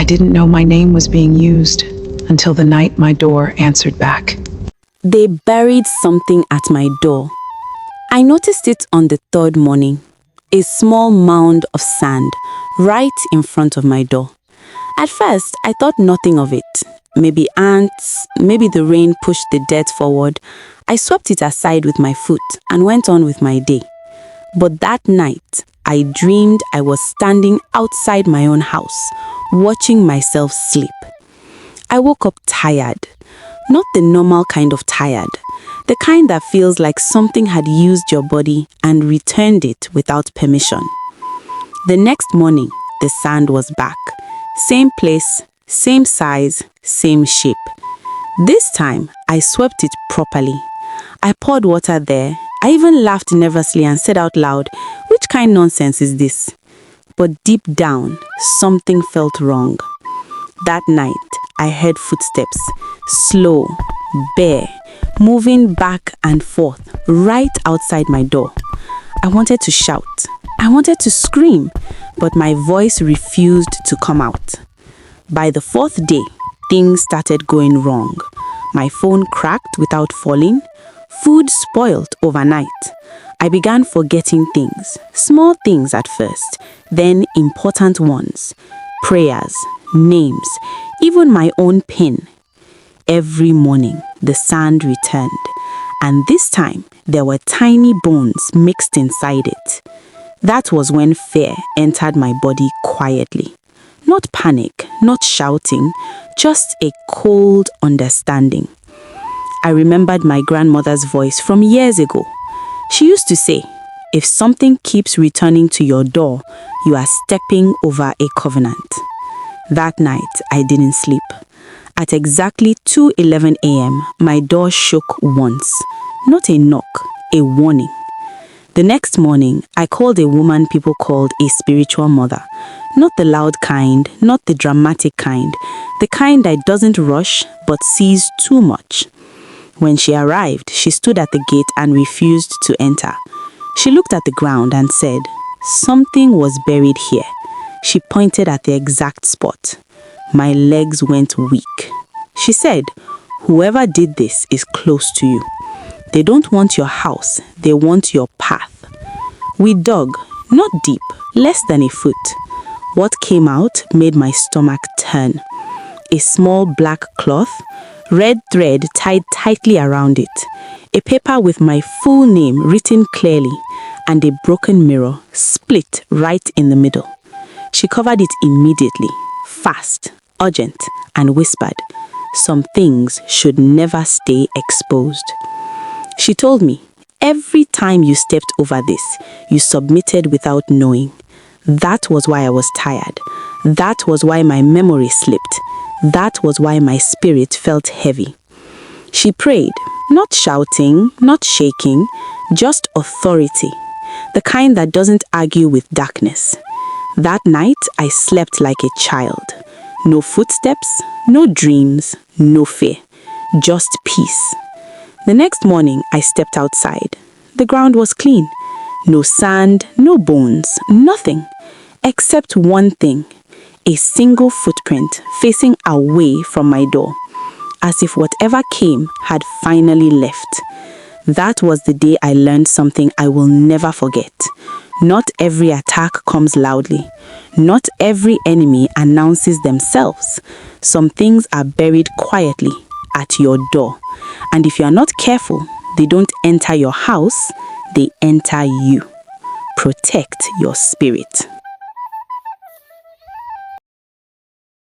didn't know my name was being used until the night my door answered back. They buried something at my door. I noticed it on the third morning, a small mound of sand right in front of my door. At first, I thought nothing of it. Maybe ants, maybe the rain pushed the dirt forward. I swept it aside with my foot and went on with my day. But that night, I dreamed I was standing outside my own house, watching myself sleep. I woke up tired, not the normal kind of tired, the kind that feels like something had used your body and returned it without permission. The next morning, the sand was back. Same place, same size, same shape. This time, I swept it properly. I poured water there. I even laughed nervously and said out loud, "Which kind nonsense is this?" But deep down, something felt wrong. That night, I heard footsteps, slow, bare, moving back and forth right outside my door. I wanted to shout. I wanted to scream, but my voice refused to come out. By the fourth day, things started going wrong. My phone cracked without falling. Food spoiled overnight. I began forgetting things, small things at first, then important ones. Prayers, names, even my own pin. Every morning, the sand returned, and this time, there were tiny bones mixed inside it. That was when fear entered my body quietly. Not panic, not shouting, just a cold understanding. I remembered my grandmother's voice from years ago. She used to say, "If something keeps returning to your door, you are stepping over a covenant." That night, I didn't sleep. At exactly 2:11 a.m., my door shook once. Not a knock, a warning. The next morning, I called a woman people called a spiritual mother. Not the loud kind, not the dramatic kind, the kind that doesn't rush but sees too much. When she arrived, she stood at the gate and refused to enter. She looked at the ground and said, "Something was buried here." She pointed at the exact spot. My legs went weak. She said, "Whoever did this is close to you. They don't want your house, they want your path." We dug, not deep, less than a foot. What came out made my stomach turn. A small black cloth, red thread tied tightly around it, a paper with my full name written clearly, and a broken mirror split right in the middle. She covered it immediately, fast, urgent, and whispered, "Some things should never stay exposed." She told me, "Every time you stepped over this, you submitted without knowing. That was why I was tired. That was why my memory slipped. That was why my spirit felt heavy." She prayed, not shouting, not shaking, just authority, the kind that doesn't argue with darkness. That night, I slept like a child. No footsteps, no dreams, no fear, just peace. The next morning, I stepped outside. The ground was clean. No sand, no bones, nothing. Except one thing, a single footprint facing away from my door, as if whatever came had finally left. That was the day I learned something I will never forget. Not every attack comes loudly. Not every enemy announces themselves. Some things are buried quietly at your door. And if you are not careful, they don't enter your house, they enter you. Protect your spirit.